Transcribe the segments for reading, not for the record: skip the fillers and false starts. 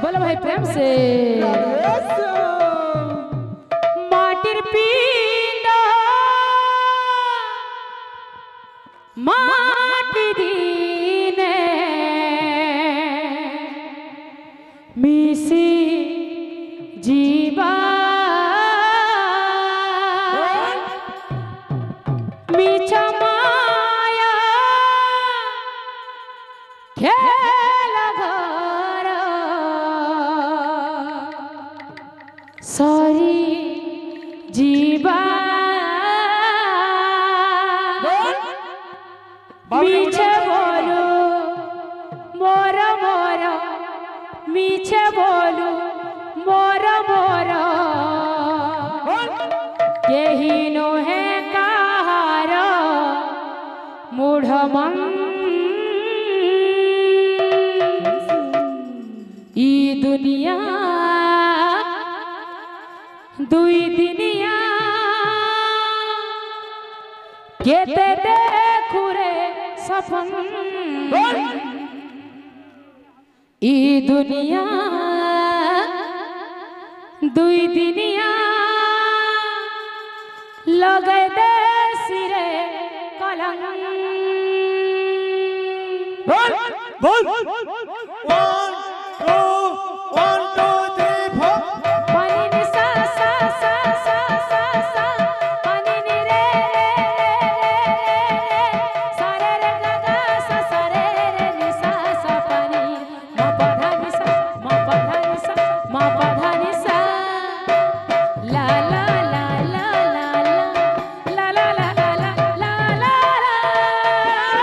बोलो भाई प्रेम से माटिर पिंड माटी दीने मिसी जीवा मिछा माया खेल घर सारी जीवा मिछे बोलू मोर मोर मिछे बोलू मोर मोर यही नो है कहार मूढ़ मन ई दुनिया दुई दिनिया केते देखू रे सपन ई दुनिया दुई दिनिया लगे दे सिरे कलंक बोल 1 2 1 2 3 4 pani ni sa sa sa sa sa sa pani ni re re re re sa re re ga ga sa re re ni sa sa pani ma pa dha ni sa ma pa dha ni sa ma pa dha ni sa la la la la la la la la la la la la la la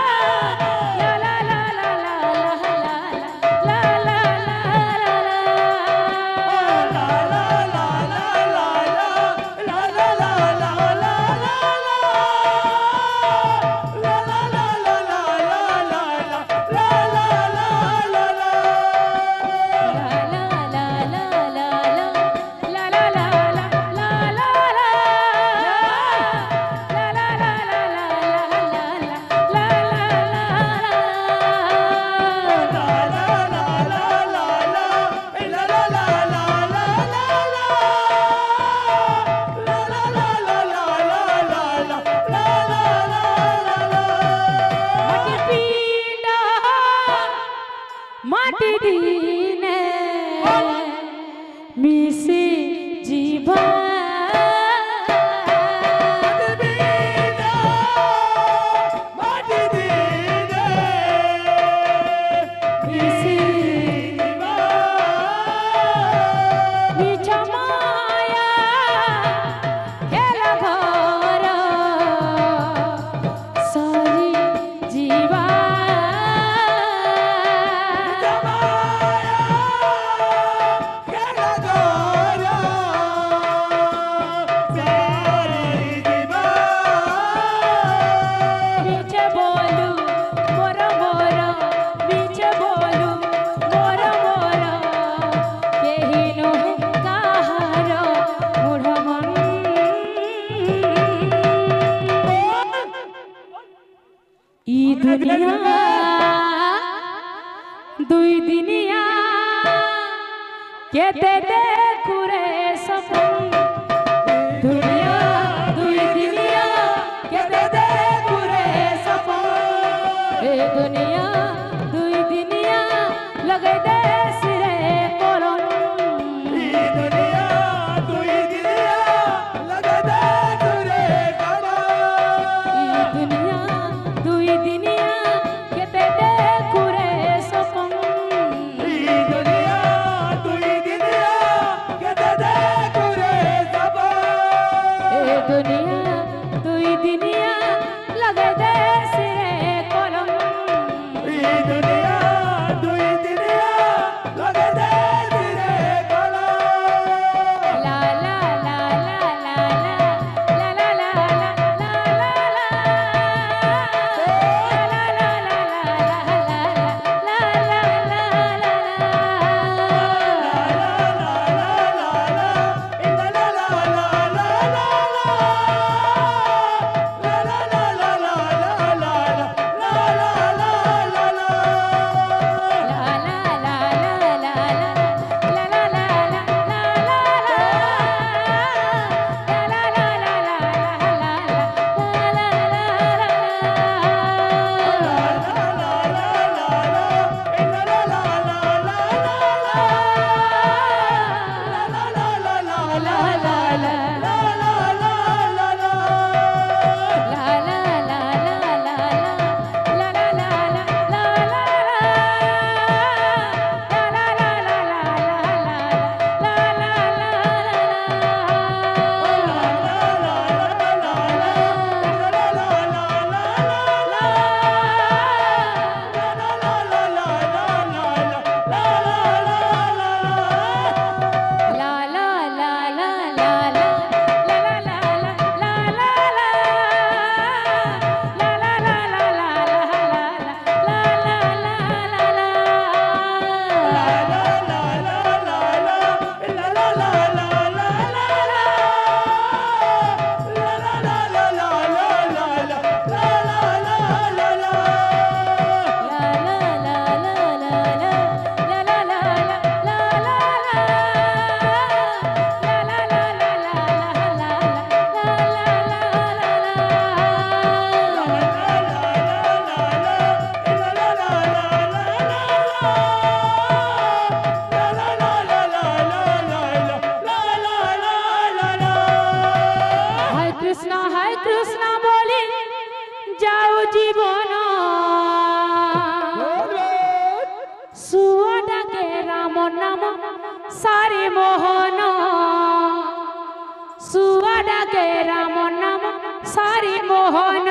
माटी दीने मिसी जीवा दुनिया दुई दिनिया केते देखू रे सपन दुनिया दुई दिनिया केते देखू रे सपन ए दुनिया दुई दिनिया लगे दे सिरे कोलन ई दुनिया दुई दिनिया लगे दे सिरे कोलन ई दुनिया दुई दिनिया केते देखू रे सपन सुआ डाके राम नाम सारी मोहन सुआ डाके राम नाम सारी मोहन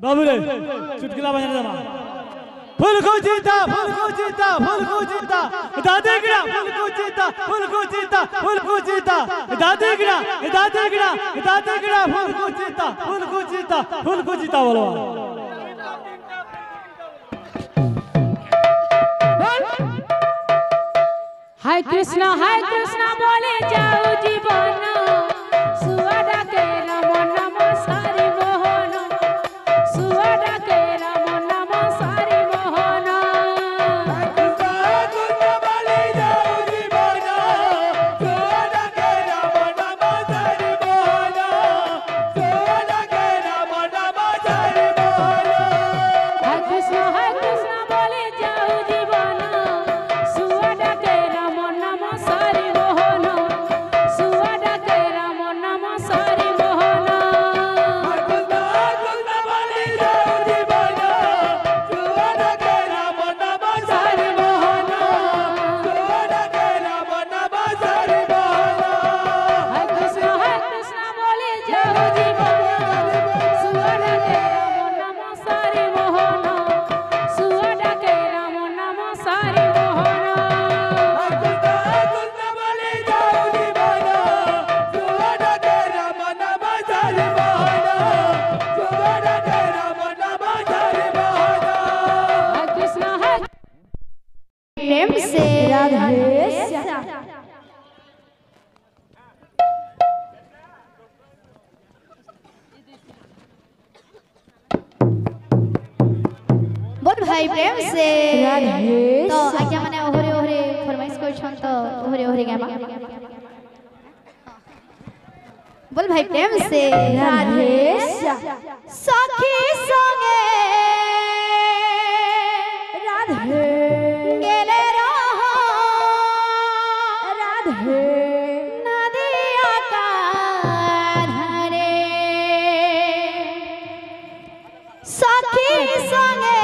बाबूले चुटकुला बजाने दमा फूल को जीता फूल को जीता फूल को जीता दादी गिरा फूल को जीता फूल को जीता फूल को जीता दादी गिरा दादी गिरा दादी गिरा फूल को जीता फूल को जीता फूल को जीता बोलो हाय कृष्णा बोले जाओ जीवन सुआ डाके राम नाम सारी मोहन सुआ डाके राम नाम सारी मोहन हाय कृष्णा बोले जाओ जीवन सुआ डाके राम नाम सारी मोहन सुआ डाके राम नाम सारी मोहन सारी मोहन हाय कृष्णा बोले जाओ जीवन सुआ डाके राम नाम सारी मोहन सुआ डाके राम नाम सारी मोहन हाय कृष्णा हाय प्रेम से राधे श्याम बोल भाई प्रेम से राधे तो आज्ञा माने ओहरे ओहरे फरमाइश करछन तो ओहरे ओहरे गामा बोल भाई प्रेम से राधे सखी संगे राधे गेले रहो राधे नदिया कान्हरे सखी संगे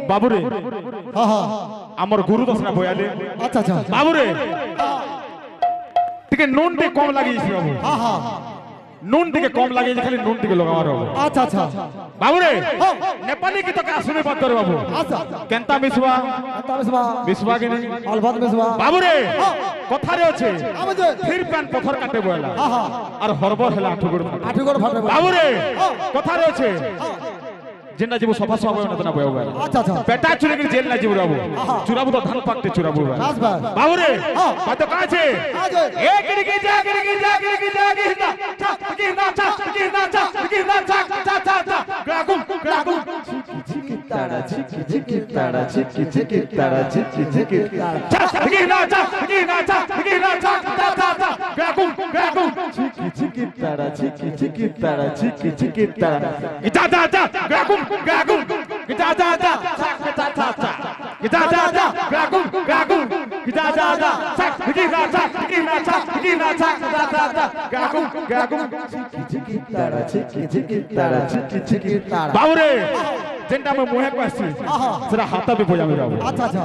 বাবুরে হ্যাঁ হ্যাঁ আমার গুরু দশরা বয়ালে আচ্ছা আচ্ছা বাবুরে টিকে নুন টিকে কম লাগিয়েছি বাবু হ্যাঁ হ্যাঁ নুন টিকে কম লাগিয়েছি খালি নুন টিকে লগাবার হবে আচ্ছা আচ্ছা বাবুরে নেপালি গীত কা শুনে বাদ করে বাবু আচ্ছা কেনতা মিসবা আচ্ছা মিসবা মিসবা কি নেই আলবাত মিসবা বাবুরে কথারে আছে আমাদের ফির প্যান পথর কাটে বয়লা হ্যাঁ হ্যাঁ আর হরবর হেলা আঠুগড় ফাটে আঠুগড় ফাটে বাবুরে কথারে আছে যেটা জীব সফা সফা বয়না না বয় বয়লা আচ্ছা আচ্ছা পেটা চুরে গিয়ে জেল না জীব রাবু চুরাবু তো ধান পাকতে চুরাবু বাস বাস বাবুরে কত কাছে আগে এ গিড়গি যা গিড়গি যা গিড়গি যা গিড়গি যা কি না চা কি না চা কি না চা চা চা চা গ্রাগুম গ্রাগুম তারা ঝিকি ঝিকি তারা ঝিকি ঝিকি তারা ঝিকি ঝিকি চা কি না চা কি না চা কি না চা চা চা চা গ্রাগুম গ্রাগুম ঝিকি ঝিকি তারা ঝিকি ঝিকি তারা ঝিকি ঝিকি তারা যা যা যা গ্রাগুম গ্রাগুম যা যা যা চা চা চা চা যা যা যা গ্রাগুম গ্রাগুম যা যা যা চা কি না চা কি না চা কি না চা চা চা চা গ্রাগুম গ্রাগুম ঝিকি তারা ঝিকি ঝিকি তারা ঝিকি ঝিকি তারা বাবুরে যেটা আমি মোহে কইছি সেটা হাতাবে বজাবে বাবু আচ্ছা আচ্ছা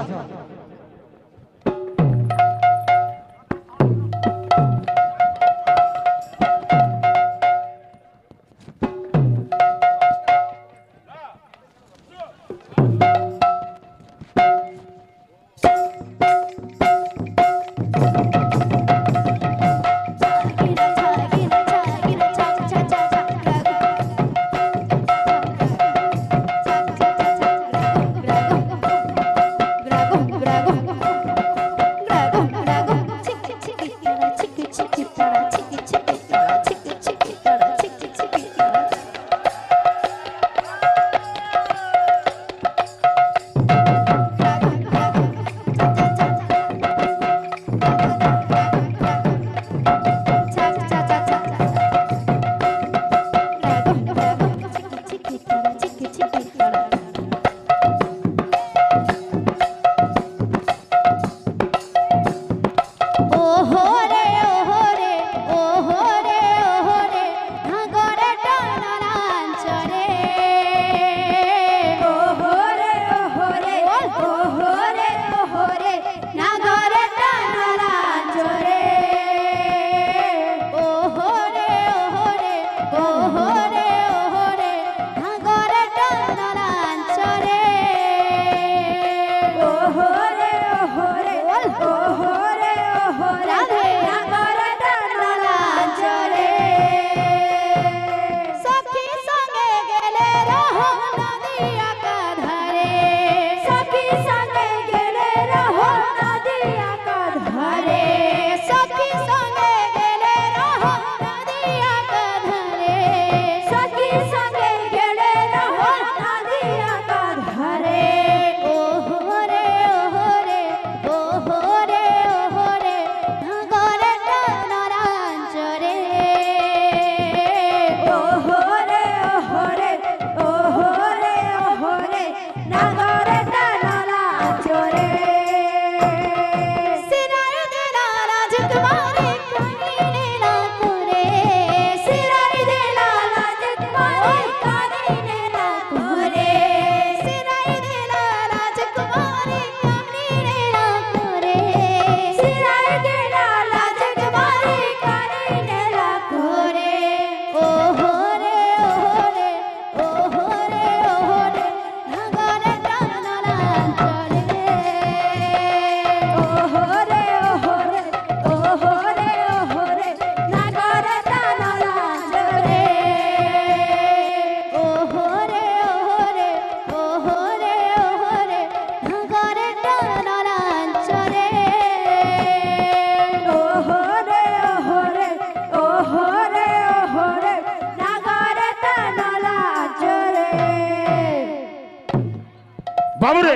বাবুরে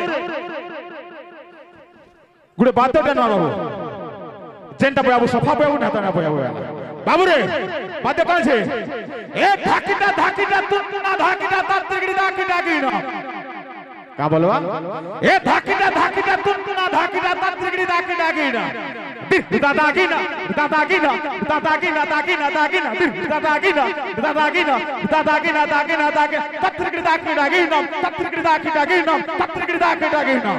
গুড়ে বাতটা না বাবু যেনটা বয়াবু সফা বয়াবু না তানা বয়াবু বাবুরে বাতে কাছে এ ঢাকিটা তুনা ঢাকিটা তার তিগড়ি ঢাকি না কা বলবা এ ঢাকিটা তুনা ঢাকিটা তার তিগড়ি ঢাকি না Dadagina, Dadagina, Dadagina, Dagina, Dagina, Dadagina, Dadagina, Dadagina, Dagina, Dagina, Tatrigidaki, Dagina, Tatrigidaki, Dagina, Tatrigidaki, Dagina.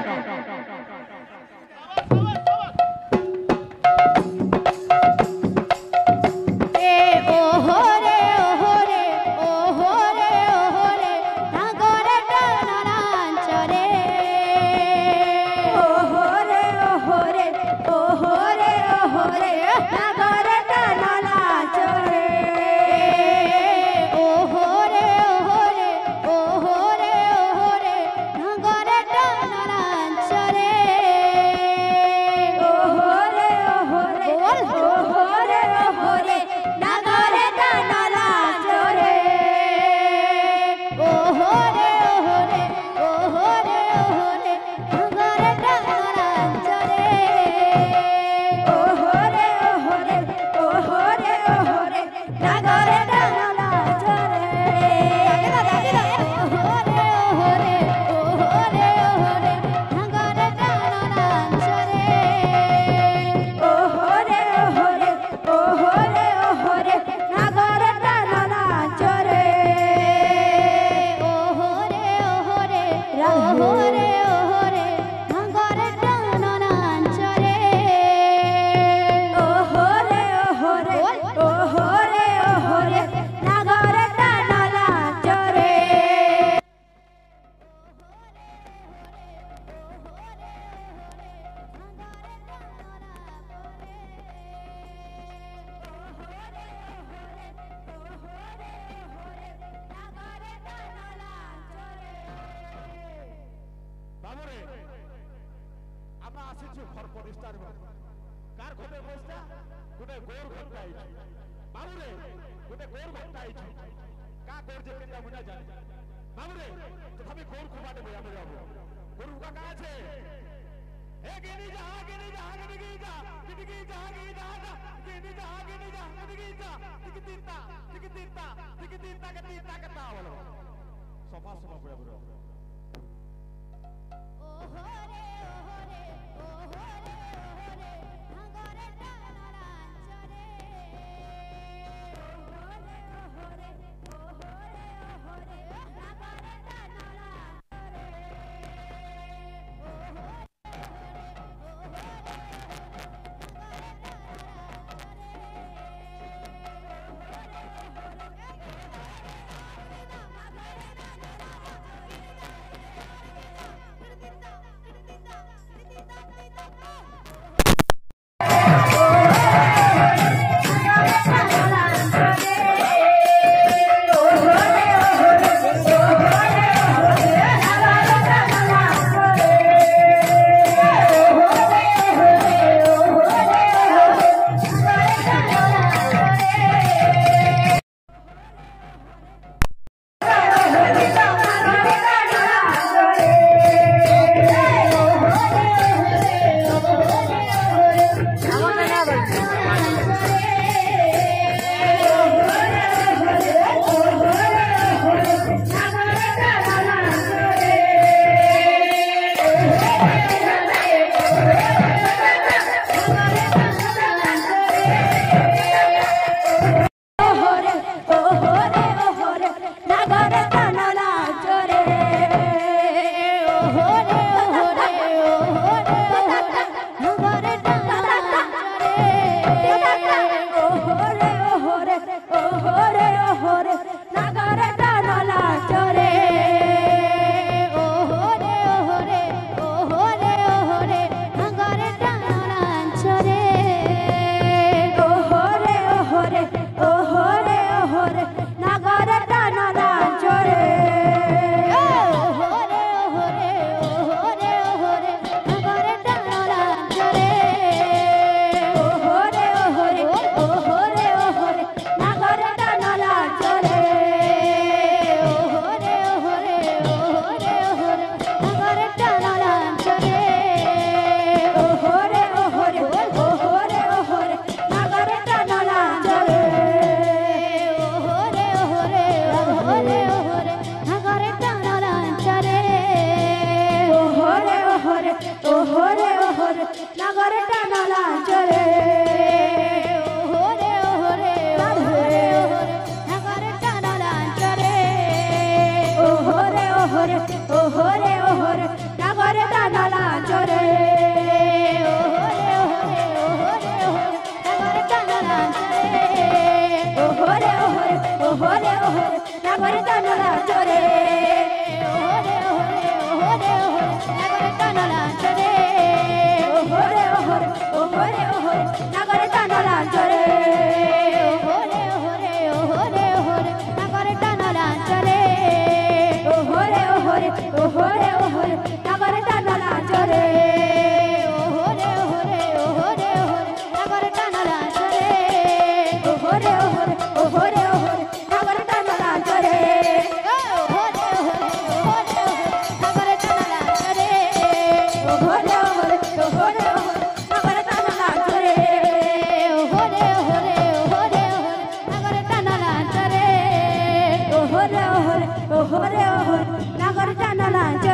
ওহরে ওহরে ওহরে নাগরে টানা লাঞ্চরে ওহরে ওহরে ওহরে ওহরে নাগরে টানা লাঞ্চরে ওহরে ওহরে ওহরে ওহরে নাগরে টানা লাঞ্চরে ওহরে ওহরে ওহরে ওহরে নাগরে টানা লাঞ্চরে ওহরে ওহরে ওহরে ওহরে নাগরে টানা লাঞ্চরে ওহরে ওহরে ওহরে ওহরে নাগরে টানা লাঞ্চরে ওহরে ওহরে ওহরে ওহরে নাগরে টানা লাঞ্চরে ওহরে ওহরে ওহরে ওহরে নাগরে টানা লাঞ্চরে ওহরে ওহরে ওহরে ওহরে নাগরে টানা লাঞ্চরে ওহরে ওহরে ওহরে ওহরে নাগরে টানা লাঞ্চরে ওহরে ওহরে ওহরে ওহরে নাগরে টানা লাঞ্চরে ওহরে ওহরে ওহরে ওহরে নাগরে টানা লাঞ্চরে ওহরে ওহরে ওহরে ওহরে নাগরে টানা লাঞ্চরে